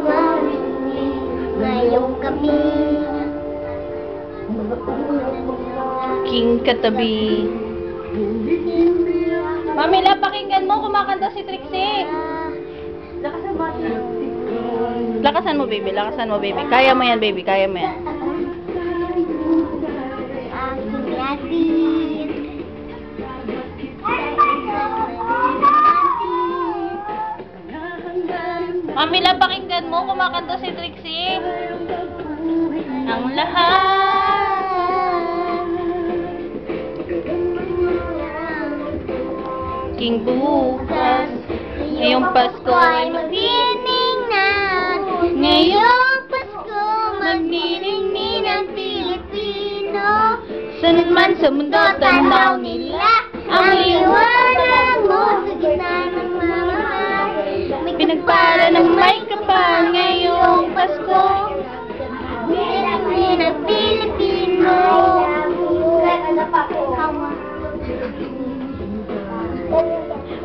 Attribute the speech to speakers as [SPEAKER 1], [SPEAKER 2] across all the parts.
[SPEAKER 1] marinig ngayong gabi.
[SPEAKER 2] King katabi. Mamila, pakinggan mo, kumakanta si Trixie. Lakasan mo, baby. Lakasan mo, baby. Kaya mo yan, baby. Kaya mo yan.
[SPEAKER 1] Aking latin.
[SPEAKER 2] Mamila, pakinggan mo, kumakanta si Trixie. Ang lahat. King bukas. Ngayong Pasko ay
[SPEAKER 1] magdining na. Ngayong Pasko magdining ang Pilipino.
[SPEAKER 2] Saan man sa mundo, tanaw nila
[SPEAKER 1] ang liwanag mo sa gitna ng mga mahal.
[SPEAKER 2] pinagpala ng may kapal ngayong Pasko.
[SPEAKER 1] Magdining ang Pilipino.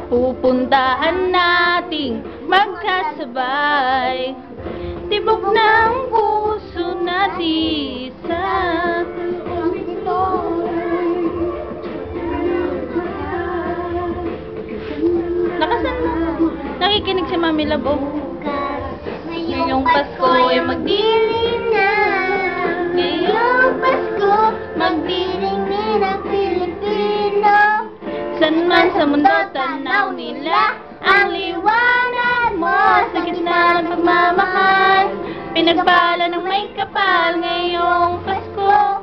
[SPEAKER 2] Pupuntahan nating magkasabay, tibok ng puso natin isa. Lakasan mo. Nakikinig si Mami Love, oh. Ngayong Pasko ay magdilim
[SPEAKER 1] na. Ngayong Pasko magdiling ang Pilipino.
[SPEAKER 2] Saan man sa mundo, tanaw nila ang liwanag mo sa gitna ng pagmamahal. Pinagpala ng may kapal ngayong Pasko,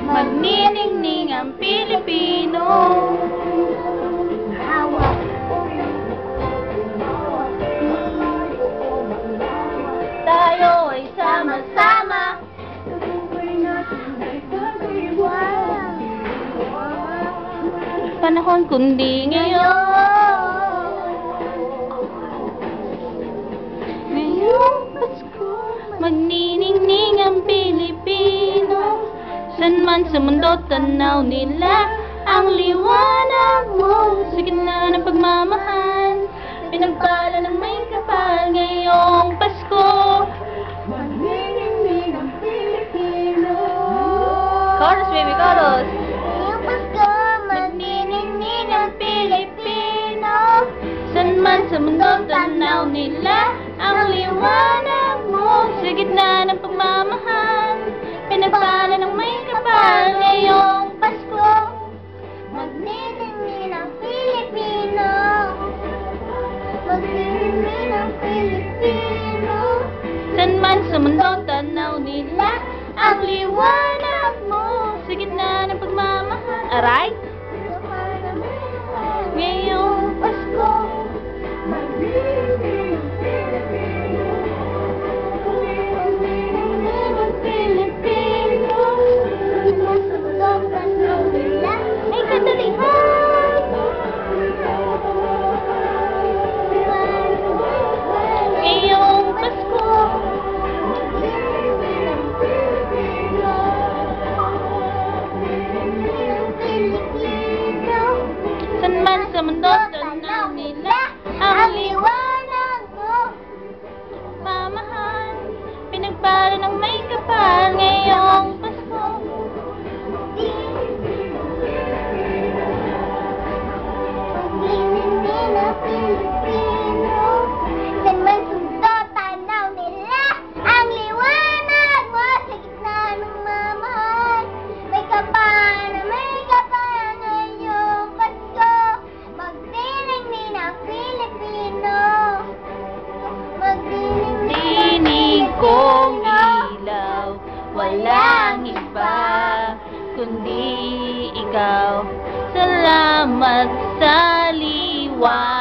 [SPEAKER 2] magniningning ang Pilipino. Tayo ay sama-sama. Panahon kundi ngayong Pasko, magniningning ang Pilipino. San man sa mundo, tanaw nila ang liwanag mo sa gitna ng pagmamahal. Pinagpala ng may kapal ngayong Pasko, magniningning ang Pilipino. Chorus, baby, chorus.
[SPEAKER 1] Ngayong Pasko magdiling ang Pilipino.
[SPEAKER 2] San man sa mundo, tanaw nila ang liwanag mo sa gitna ng pagmamahal. Pinagpala ng may kapal ngayong Pasko,
[SPEAKER 1] Magdiling ang Pilipino. Magdiling ang Pilipino.
[SPEAKER 2] san man sa mundo, tanaw nila ang liwanag mo sa gitna ng pagmamahal. Aray? Ngayong Pasko, magdiling ang Pilipino. Magdiling ang Pilipino. May kadalihan. Ngayong Pasko, san man sa mundo, tanaw nila ang
[SPEAKER 1] liwanag mo.
[SPEAKER 2] pamahal. Pinagpala ng may kapal ngayong Pasko.
[SPEAKER 1] Magdiling ang Pilipino. San man sundo, tanaw nila ang liwanag mo sa gitna ng mamahal. May kapal ngayong Pasko. Magdiling ang Pilipino.
[SPEAKER 2] Dinig kong ilaw, walang iba kundi ikaw. Salamat sa liwanag.